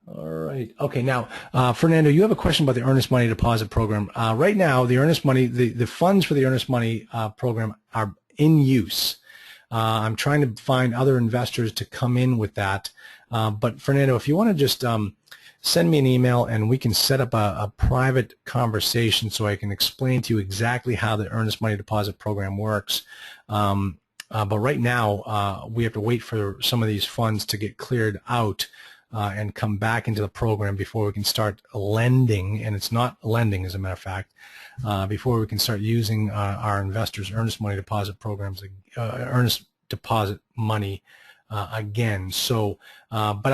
All right. Okay. Now, Fernando, you have a question about the earnest money deposit program. Right now, the earnest money, the funds for the earnest money program are in use. I'm trying to find other investors to come in with that. But Fernando, if you want to just send me an email and we can set up a private conversation so I can explain to you exactly how the earnest money deposit program works. But right now, we have to wait for some of these funds to get cleared out and come back into the program before we can start lending, and it's not lending as a matter of fact, before we can start using our investors' earnest money deposit programs, earnest deposit money again. So, but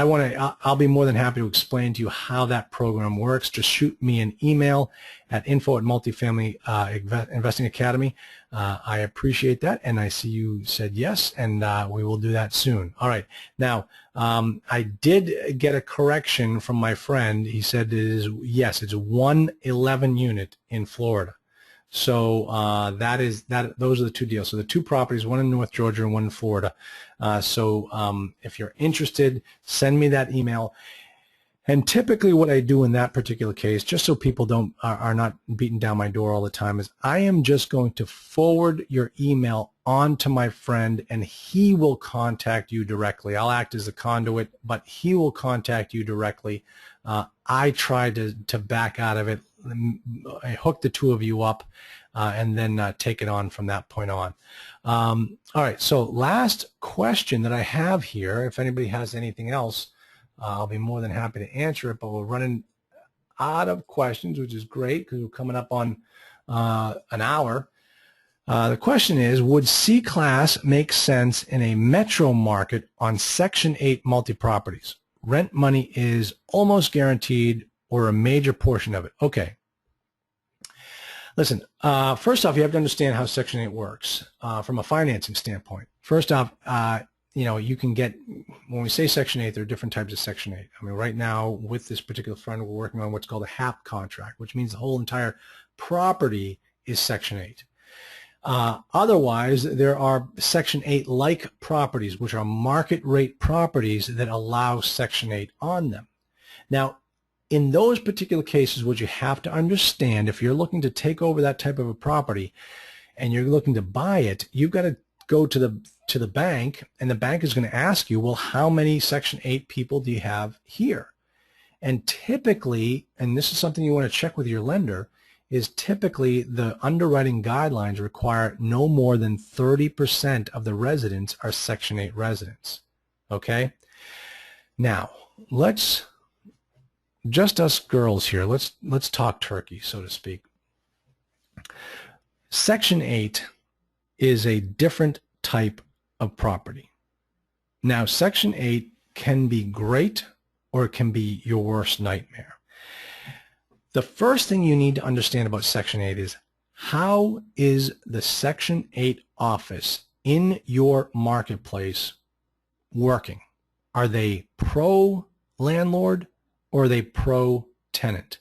I'll be more than happy to explain to you how that program works. Just shoot me an email at info@Multifamily Investing Academy. I appreciate that, and I see you said yes, and we will do that soon. All right. Now, I did get a correction from my friend. He said yes, it's 111 unit in Florida. So those are the two deals. So the two properties, one in North Georgia and one in Florida. So if you're interested, send me that email. And typically what I do in that particular case, just so people are not beating down my door all the time, is I am just going to forward your email on to my friend, and he will contact you directly. I'll act as a conduit, but he will contact you directly. I try to back out of it. I hook the two of you up and then take it on from that point on. All right, so last question that I have here, if anybody has anything else, I'll be more than happy to answer it, but we're running out of questions, which is great because we're coming up on an hour. The question is, would C-Class make sense in a metro market on Section 8 multi-properties? Rent money is almost guaranteed or a major portion of it. Okay. Listen, first off, you have to understand how Section 8 works from a financing standpoint. First off, you can get, when we say Section 8, there are different types of Section 8. I mean, right now, with this particular fund, we're working on what's called a HAP contract, which means the whole entire property is Section 8. Otherwise, there are Section 8-like properties, which are market rate properties that allow Section 8 on them. Now, in those particular cases, what you have to understand, if you're looking to take over that type of a property and you're looking to buy it, you've got to go to the bank, and the bank is going to ask you, well, how many Section 8 people do you have here? And typically, and this is something you want to check with your lender, is typically the underwriting guidelines require no more than 30% of the residents are Section 8 residents. Okay? Now, just us girls here, let's talk turkey, so to speak. Section 8 is a different type of property. Now, Section 8 can be great or it can be your worst nightmare. The first thing you need to understand about Section 8 is, how is the Section 8 office in your marketplace working? Are they pro-landlord or are they pro-tenant?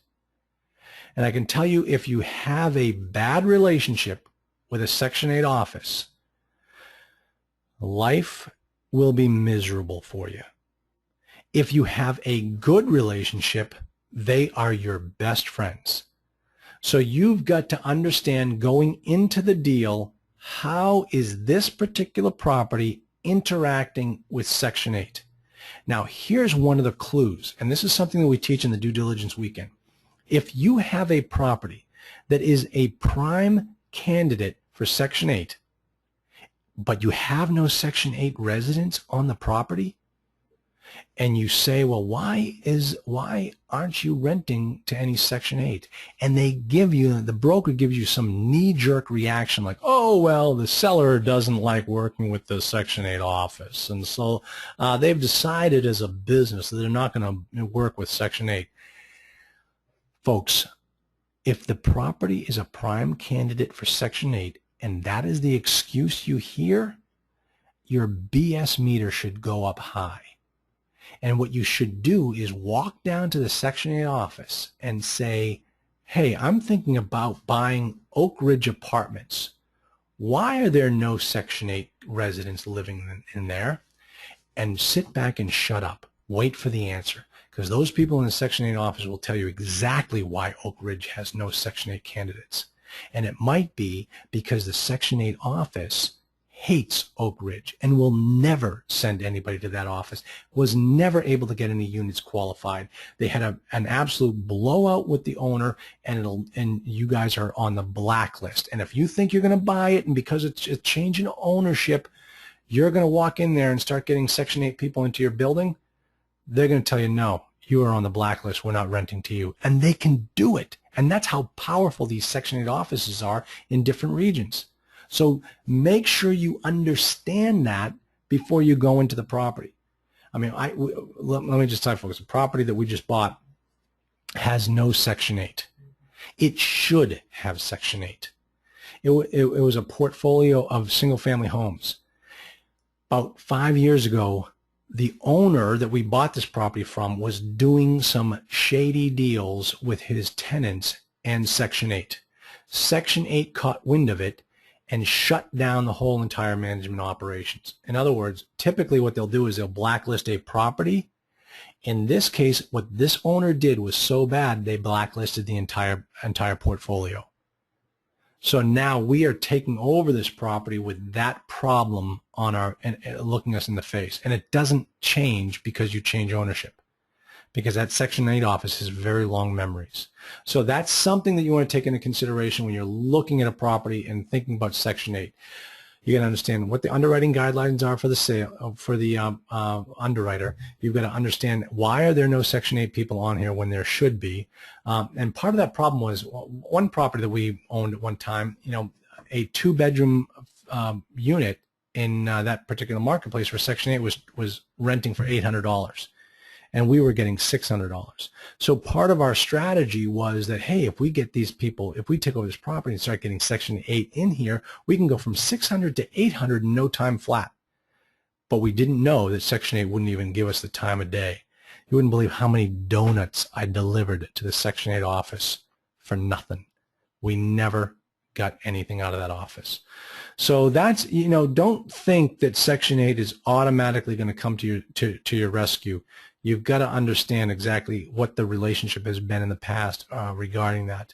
And I can tell you, if you have a bad relationship with a Section 8 office, life will be miserable for you. If you have a good relationship, they are your best friends. So you've got to understand going into the deal, how is this particular property interacting with Section 8? Now, here's one of the clues, and this is something that we teach in the due diligence weekend. If you have a property that is a prime candidate for Section 8, but you have no Section 8 residents on the property, and you say, well, why aren't you renting to any Section 8? And the broker gives you some knee-jerk reaction like, oh, well, the seller doesn't like working with the Section 8 office. And so they've decided as a business that they're not going to work with Section 8. Folks, if the property is a prime candidate for Section 8 and that is the excuse you hear, your BS meter should go up high. And what you should do is walk down to the Section 8 office and say, hey, I'm thinking about buying Oak Ridge Apartments. Why are there no Section 8 residents living in there? And sit back and shut up. Wait for the answer. Because those people in the Section 8 office will tell you exactly why Oak Ridge has no Section 8 candidates. And it might be because the Section 8 office hates Oak Ridge and will never send anybody to that office, was never able to get any units qualified. They had an absolute blowout with the owner, and you guys are on the blacklist. And if you think you're going to buy it, and because it's a change in ownership, You're going to walk in there and start getting Section 8 people into your building. They're going to tell you, no, you are on the blacklist. We're not renting to you. And they can do it. And that's how powerful these Section 8 offices are in different regions. So make sure you understand that before you go into the property. I mean, let me just tell you, folks, the property that we just bought has no Section 8. It should have Section 8. It was a portfolio of single-family homes. About 5 years ago, the owner that we bought this property from was doing some shady deals with his tenants and Section 8. Section 8 caught wind of it and shut down the whole entire management operations. In other words, typically what they'll do is they'll blacklist a property. In this case, what this owner did was so bad, they blacklisted the entire portfolio. So now we are taking over this property with that problem on and looking us in the face. And it doesn't change because you change ownership, because that Section 8 office has very long memories. So that's something that you want to take into consideration when you're looking at a property and thinking about Section 8. You got to understand what the underwriting guidelines are for the sale, for the underwriter. You've got to understand, why are there no Section 8 people on here when there should be? And part of that problem was one property that we owned at one time, a 2-bedroom unit in that particular marketplace for Section 8 was renting for $800. And we were getting $600. So part of our strategy was that, hey, if we get these people, if we take over this property and start getting Section 8 in here, we can go from 600 to 800 in no time flat. But we didn't know that Section 8 wouldn't even give us the time of day. You wouldn't believe how many donuts I delivered to the Section 8 office for nothing. We never got anything out of that office. So that's, don't think that Section 8 is automatically going to come to your rescue. You've got to understand exactly what the relationship has been in the past regarding that.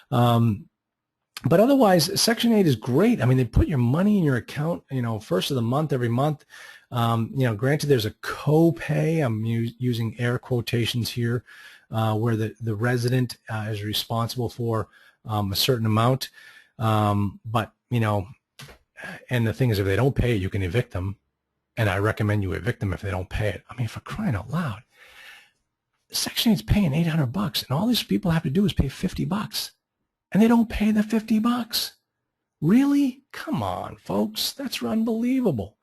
But otherwise, Section 8 is great. I mean, they put your money in your account, first of the month, every month. Granted, there's a co-pay. I'm using air quotations here, where the resident is responsible for a certain amount. But, and the thing is, if they don't pay it, you can evict them. And I recommend you evict them if they don't pay it. I mean, for crying out loud, Section 8's paying $800, and all these people have to do is pay $50, and they don't pay the $50. Really? Come on, folks. That's unbelievable.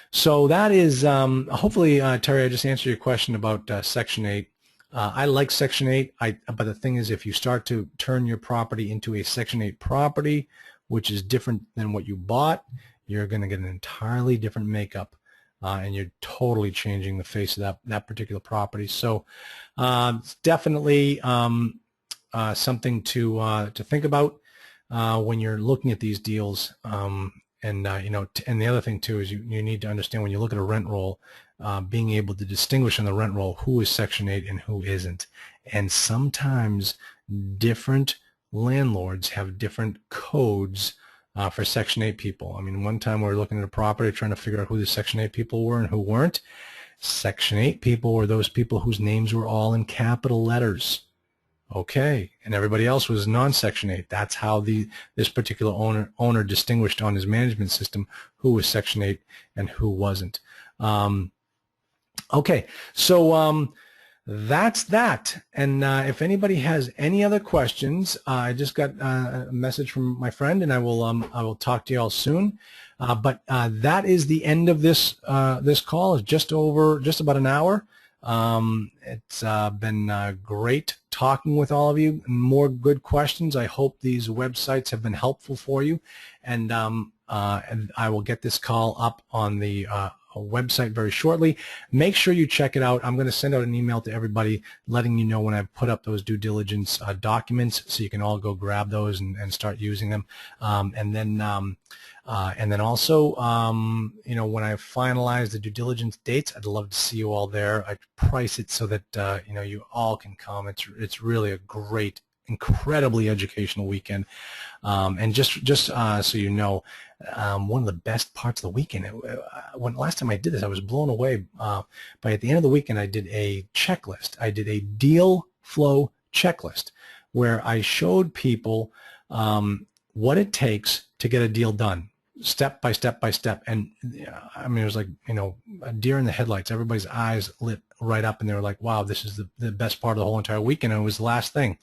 So that is, hopefully, Terry, I just answered your question about Section 8. I like Section 8, but the thing is, if you start to turn your property into a Section 8 property, which is different than what you bought, you're going to get an entirely different makeup, and you're totally changing the face of that particular property. So it's definitely something to think about when you're looking at these deals. And the other thing too is you need to understand, when you look at a rent roll, being able to distinguish on the rent roll who is Section 8 and who isn't. And sometimes different landlords have different codes for Section 8 people. I mean, one time we were looking at a property trying to figure out who the Section 8 people were and who weren't. Section 8 people were those people whose names were all in capital letters. Okay, and everybody else was non-Section 8. That's how this particular owner distinguished on his management system who was Section 8 and who wasn't. Okay, so that's that. And if anybody has any other questions, I just got a message from my friend, and I will talk to you all soon. But that is the end of this call. It's just about an hour. It's been great talking with all of you. More good questions. I hope these websites have been helpful for you, and I will get this call up on the website very shortly. Make sure you check it out. I'm going to send out an email to everybody letting you know when I've put up those due diligence documents, so you can all go grab those and start using them. And then also, when I finalize the due diligence dates, I'd love to see you all there. I price it so that you all can come. It's really a great, incredibly educational weekend. And just so you know, one of the best parts of the weekend, when last time I did this, I was blown away. But at the end of the weekend, I did a checklist. I did a deal flow checklist where I showed people what it takes to get a deal done. step by step by step. And I mean, it was like, you know, a deer in the headlights. Everybody's eyes lit right up and they were like, wow, this is the best part of the whole entire weekend. And it was the last thing.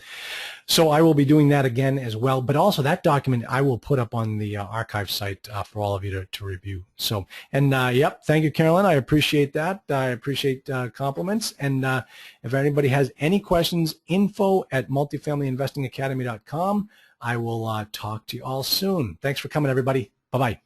So I will be doing that again as well. But also that document I will put up on the archive site for all of you to review. So, and yep, thank you, Carolyn. I appreciate that. I appreciate compliments. And if anybody has any questions, info@multifamilyinvestingacademy.com. I will talk to you all soon. Thanks for coming, everybody. Bye-bye.